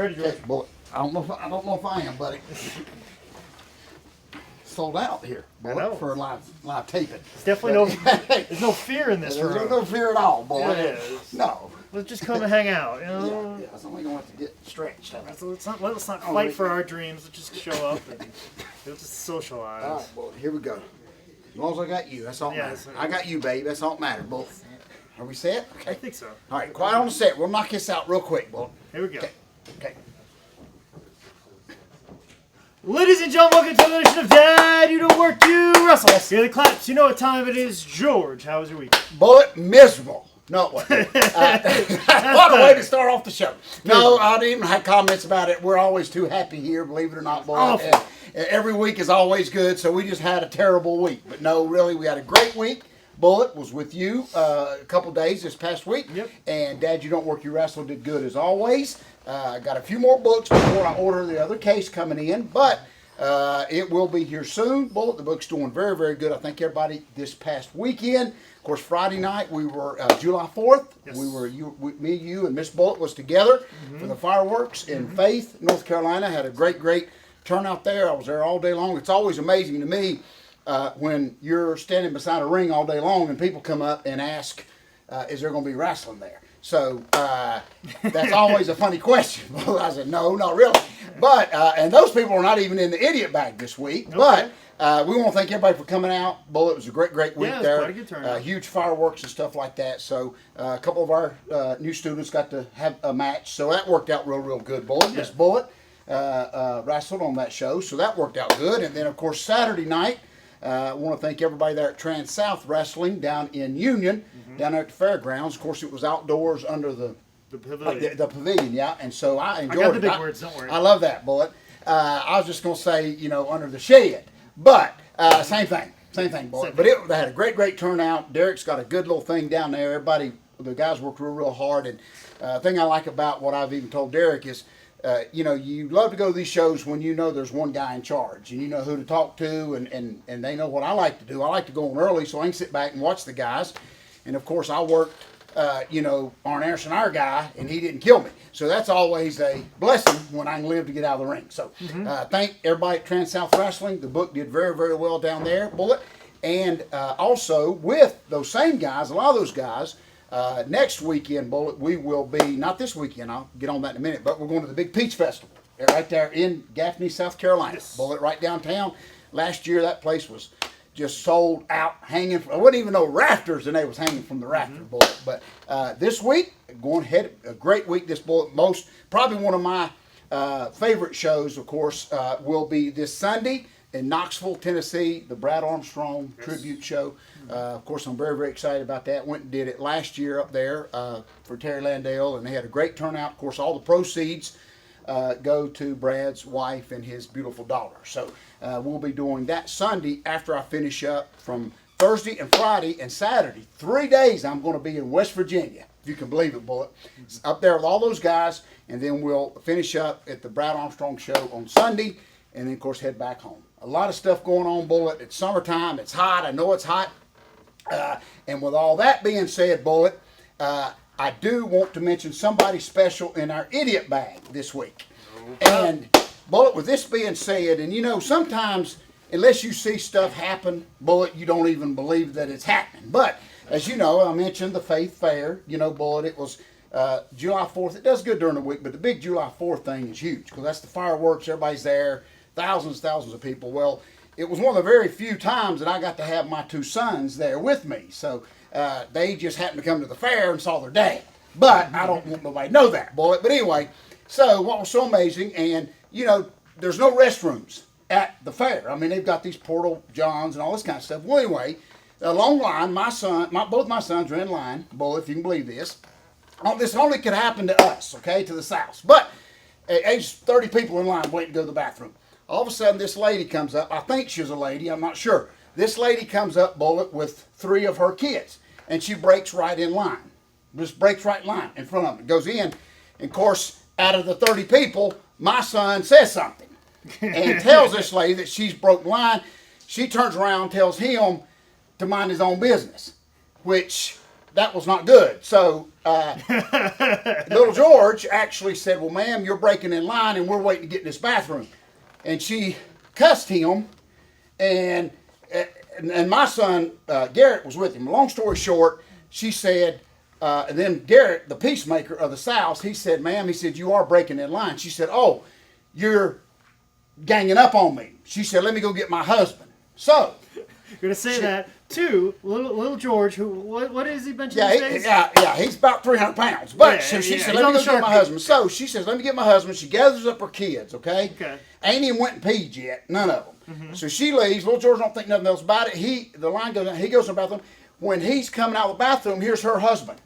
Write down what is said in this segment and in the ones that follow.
ready, George. Okay, Bullet. I don't know if I am, buddy. Sold out here, Bullet, for live taping. It's definitely there's no fear in this room. There's no fear at all, boy. It is. No. Let's just come and hang out, you know? Yeah, it's only going to have to get stretched. Let's not fight for our dreams. Let's just show up and let's just socialize. All right, boy, here we go. As long as I got you, that's all that matters. Yes. I got you, babe. That's all that matters, boy. Are we set? Okay. I think so. All right, quiet on the set. We'll knock this out real quick, boy. Here we go. Okay. Ladies and gentlemen, welcome to the edition of Dad, You Don't Work, You Wrestle. Hear the claps. You know what time it is. George, how was your week? Bullet, miserable. No, what? What a way to start off the show. No, I didn't even have comments about it. We're always too happy here, believe it or not, Bullet. And every week is always good, so we just had a terrible week. But no, really, we had a great week. Bullet was with you a couple days this past week. Yep. And Dad, You Don't Work, You Wrestle did good as always. Got a few more books before I order the other case coming in, but it will be here soon. Bullet, the book's doing very, very good. I thank everybody this past weekend. Of course, Friday night we were July 4th. Yes. We were me, you, and Miss Bullet was together for the fireworks in Faith, North Carolina. Had a great turnout there. I was there all day long. It's always amazing to me when you're standing beside a ring all day long and people come up and ask, "Is there going to be wrestling there?" So that's always a funny question. I said, no, not really. But and those people are not even in the idiot bag this week. Okay. But we want to thank everybody for coming out. Bullet, it was a great week Yeah, it was there. quite a good turnout. Huge fireworks and stuff like that. So a couple of our new students got to have a match. So that worked out real good. Bullet, Miss Bullet wrestled on that show. So that worked out good. And then, of course, Saturday night, I want to thank everybody there at Trans South Wrestling down in Union, down there at the fairgrounds. Of course, it was outdoors under the pavilion. the pavilion, yeah. And so I enjoyed it. I got the big words, don't worry. I love that, Bullet. I was just going to say, under the shed. But same thing, Bullet. But they had a great turnout. Derek's got a good little thing down there. Everybody, the guys worked real hard. And the thing I like about what I've even told Derek is, you love to go to these shows when you know there's one guy in charge and you know who to talk to and they know what I like to do. I like to go on early so I can sit back and watch the guys. And of course I worked, Arn Anderson, our guy, and he didn't kill me. So that's always a blessing when I can live to get out of the ring. So thank everybody at Trans South Wrestling. The book did very well down there, Bullet. And also with those same guys, a lot of those guys, next weekend, Bullet, we will be, not this weekend, I'll get on that in a minute, but we're going to the Big Peach Festival right there in Gaffney, South Carolina. Yes. Bullet, right downtown. Last year, that place was just sold out, hanging from, I wouldn't even know rafters, and they was hanging from the rafter, Bullet. But this week, going ahead, a great week, this Bullet. Probably one of my favorite shows, of course, will be this Sunday in Knoxville, Tennessee, the Brad Armstrong tribute show. Of course, I'm very excited about that. Went and did it last year up there for Terry Landale, and they had a great turnout. Of course, all the proceeds go to Brad's wife and his beautiful daughter. So we'll be doing that Sunday after I finish up from Thursday and Friday and Saturday. 3 days I'm going to be in West Virginia, if you can believe it, Bullet. Up there with all those guys, and then we'll finish up at the Brad Armstrong show on Sunday, and then, of course, head back home. A lot of stuff going on, Bullet. It's summertime. It's hot. I know it's hot. And with all that being said, Bullet, I do want to mention somebody special in our idiot bag this week. And, Bullet, with this being said, and sometimes, unless you see stuff happen, Bullet, you don't even believe that it's happening. But, as you know, I mentioned the Faith Fair. Bullet, it was July 4th. It does good during the week, but the big July 4th thing is huge because that's the fireworks. Everybody's there. Thousands of people. Well, it was one of the very few times that I got to have my two sons there with me. So they just happened to come to the fair and saw their dad. But I don't want nobody to know that, Bullet. But anyway, so what was so amazing, and there's no restrooms at the fair. I mean, they've got these portal johns and all this kind of stuff. Well, anyway, a long line. Both my sons are in line, Bullet, if you can believe this. This only could happen to us, okay, to the south. But age 30 people in line waiting to go to the bathroom. All of a sudden, this lady comes up. I think she's a lady. I'm not sure. This lady comes up, Bullet, with 3 of her kids. And she breaks right in line. Just breaks right in line in front of them. Goes in. And, of course, out of the 30 people, my son says something. And tells this lady that she's broken line. She turns around and tells him to mind his own business. Which that was not good. So little George actually said, well, ma'am, you're breaking in line and we're waiting to get in this bathroom. And she cussed him, and my son, Garrett, was with him. Long story short, she said, and then Garrett, the peacemaker of the South, he said, ma'am, he said, you are breaking in line. She said, oh, you're ganging up on me. She said, let me go get my husband. So, you're going to say that to little George, who, what is he mentioning? He's about 300 pounds. But she said, let me go get my husband. So she says, let me get my husband. She gathers up her kids, okay? Ain't even went and peed yet, none of them. So she leaves. Little George don't think nothing else about it. The line goes down. He goes to the bathroom. When he's coming out of the bathroom, here's her husband.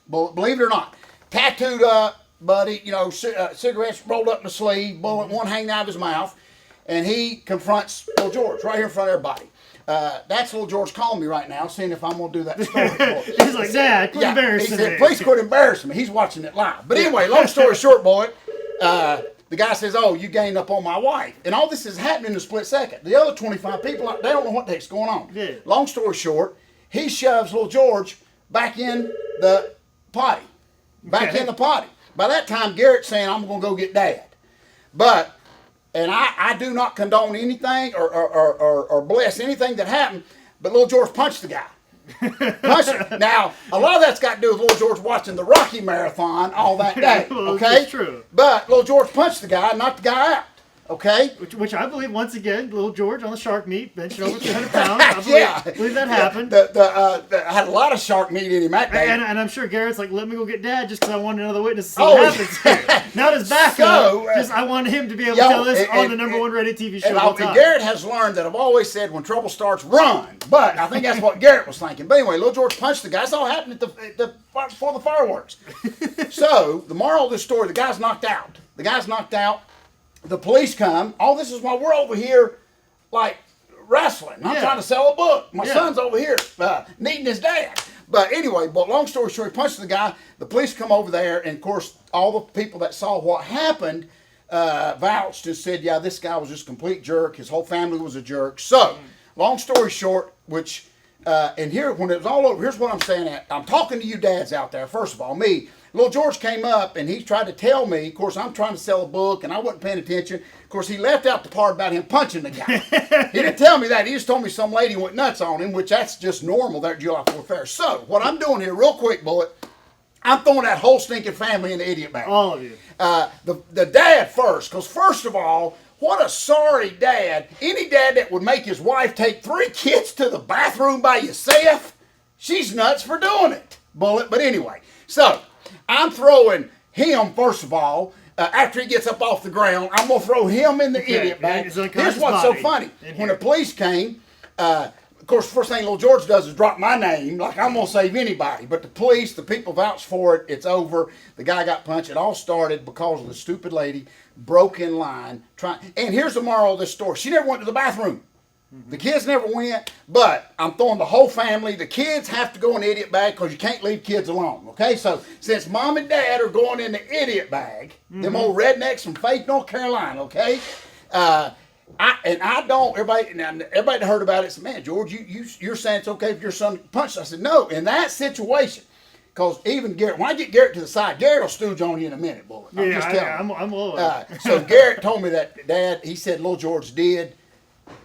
Believe it or not, tattooed up, buddy, cigarettes rolled up in the sleeve, bullet, one hanging out of his mouth. And he confronts little George right here in front of everybody. That's little George calling me right now, seeing if I'm going to do that story. He's like, Dad, quit embarrassing me. He said, please quit embarrassing me. He's watching it live. But anyway, long story short, boy, the guy says, oh, you gained up on my wife. And all this is happening in a split second. The other 25 people, they don't know what the heck's going on. Yeah. Long story short, he shoves little George back in the potty. In the potty. By that time, Garrett's saying, I'm going to go get Dad. And I do not condone anything or bless anything that happened, but little George punched the guy. Punched him. Now, a lot of that's got to do with little George watching the Rocky Marathon all that day. Well, okay? that's true. But little George punched the guy and knocked the guy out. Okay? Which I believe, once again, little George on the shark meat, benching over 300 pounds. I believe that happened. I had a lot of shark meat in him that day. And I'm sure Garrett's like, let me go get Dad just because I wanted another witness to see what happens here. Not his backup, just I wanted him to be able to tell this on the #1 rated TV show all the time. And Garrett has learned that I've always said when trouble starts, run. But I think that's what Garrett was thinking. But anyway, little George punched the guy. That's all happened before the fireworks. So, the moral of this story, the guy's knocked out. The police come. All this is while we're over here, like, wrestling. I'm trying to sell a book. My son's over here needing his dad. But anyway, long story short, he punched the guy. The police come over there, and of course, all the people that saw what happened vouched and said, yeah, this guy was just a complete jerk. His whole family was a jerk. So, long story short, and here, when it was all over, here's what I'm saying. I'm talking to you dads out there, first of all, me. Little George came up and he tried to tell me, of course, I'm trying to sell a book and I wasn't paying attention. Of course, he left out the part about him punching the guy. He didn't tell me that. He just told me some lady went nuts on him, which that's just normal there at July 4th Fair. So, what I'm doing here, real quick, Bullet, I'm throwing that whole stinking family in the idiot bag. All of you. The dad first, because first of all, what a sorry dad. Any dad that would make his wife take 3 kids to the bathroom by yourself, she's nuts for doing it, Bullet. But anyway, so I'm throwing him, first of all, after he gets up off the ground, I'm going to throw him in the idiot bag. Here's what's so funny. When the police came, of course, the first thing little George does is drop my name, like I'm going to save anybody. But the police, the people vouched for it. It's over. The guy got punched. It all started because of the stupid lady broke in line. And here's the moral of this story. She never went to the bathroom. The kids never went, but I'm throwing the whole family. The kids have to go in the idiot bag because you can't leave kids alone, okay? So since Mom and Dad are going in the idiot bag, them old rednecks from Faith, North Carolina, okay? Everybody that heard about it said, man, George, you're saying it's okay if your son punched. I said, no, in that situation, because even Garrett, when I get Garrett to the side, Garrett will stooge on you in a minute, boy. I'm low. So Garrett told me that, Dad, he said little George did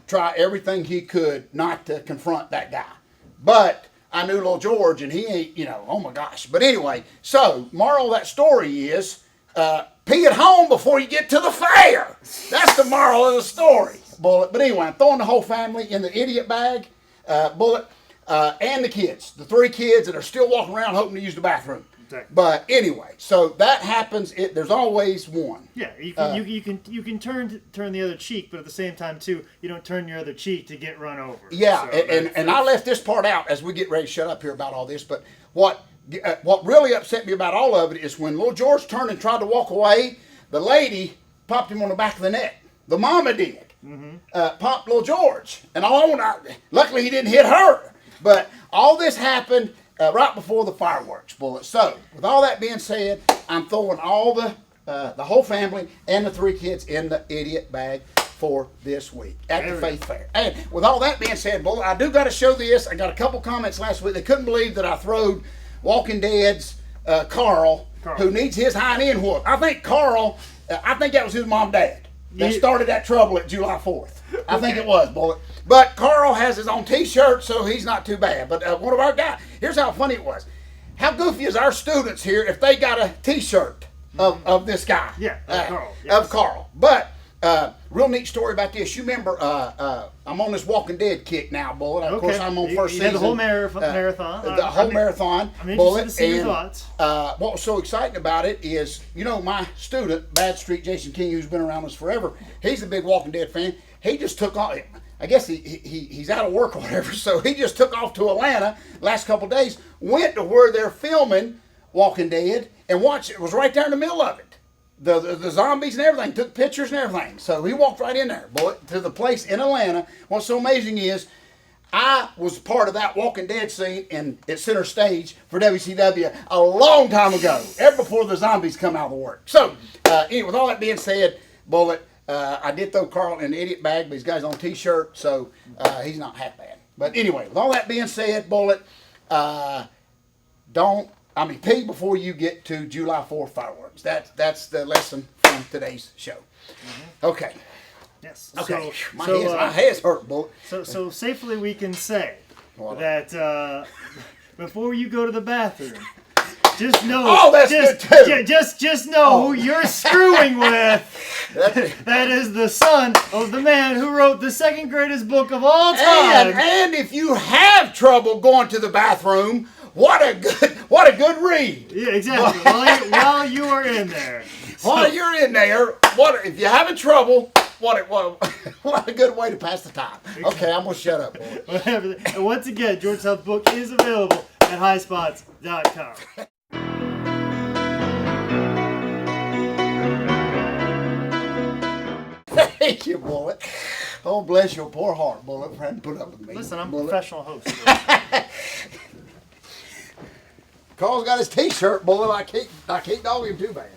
try everything he could not to confront that guy. But I knew little George, and he ain't, oh my gosh. But anyway, so moral of that story is pee at home before you get to the fair. That's the moral of the story, Bullet. But anyway, I'm throwing the whole family in the idiot bag, Bullet, and the kids. The 3 kids that are still walking around hoping to use the bathroom. Exactly. But anyway, so that happens. There's always one. Yeah, you can turn the other cheek, but at the same time too, you don't turn your other cheek to get run over. Yeah, so and I left this part out as we get ready to shut up here about all this. But what really upset me about all of it is when little George turned and tried to walk away, the lady popped him on the back of the neck. The mama did. Popped little George, and luckily he didn't hit her. But all this happened right before the fireworks, Bullet. So, with all that being said, I'm throwing all the whole family and the 3 kids in the idiot bag for this week at the Faith Fair. And with all that being said, Bullet, I do got to show this. I got a couple comments last week. They couldn't believe that I throwed Walking Dead's Carl, who needs his hind end whooped. I think Carl, I think that was his mom and dad that started that trouble at July 4th. I think it was, Bullet. But Carl has his own T-shirt, so he's not too bad. But one of our guys, here's how funny it was. How goofy is our students here if they got a T-shirt of this guy? Yeah, Carl. Yes. Of Carl. But real neat story about this. You remember, I'm on this Walking Dead kick now, Bullet. Of course, I'm on first season. The whole marathon. The whole marathon. I'm interested Bullet. to see your thoughts. What was so exciting about it is, my student, Bad Street Jason King, who's been around us forever, he's a big Walking Dead fan. He just took off. I guess he's out of work or whatever, so he just took off to Atlanta last couple of days, went to where they're filming Walking Dead, and watched it. Was right there in the middle of it. The zombies and everything, took pictures and everything. So he walked right in there, boy, to the place in Atlanta. What's so amazing is I was part of that Walking Dead scene at center stage for WCW a long time ago, ever before the zombies come out of the work. So, anyway, with all that being said, Bullet, I did throw Carl in the idiot bag, but he's got his own T-shirt, so he's not half bad. But anyway, with all that being said, Bullet, pee before you get to July 4th fireworks. That's the lesson from today's show. Mm-hmm. Okay. Yes. Okay. My head's hurt, Bullet. So safely we can say that before you go to the bathroom, just know. Just know who you're screwing with. That is the son of the man who wrote the second greatest book of all time. And if you have trouble going to the bathroom, what a good read. Yeah, exactly. While you are in there. While you're in there, if you're having trouble? What a good way to pass the time. Okay, I'm gonna shut up, boy. And once again, George South's book is available at highspots.com. Thank you, Bullet. Oh, bless your poor heart, Bullet, for having to put up with me. Listen, I'm a professional host. Carl's got his T-shirt, Bullet. I can't dog him too bad.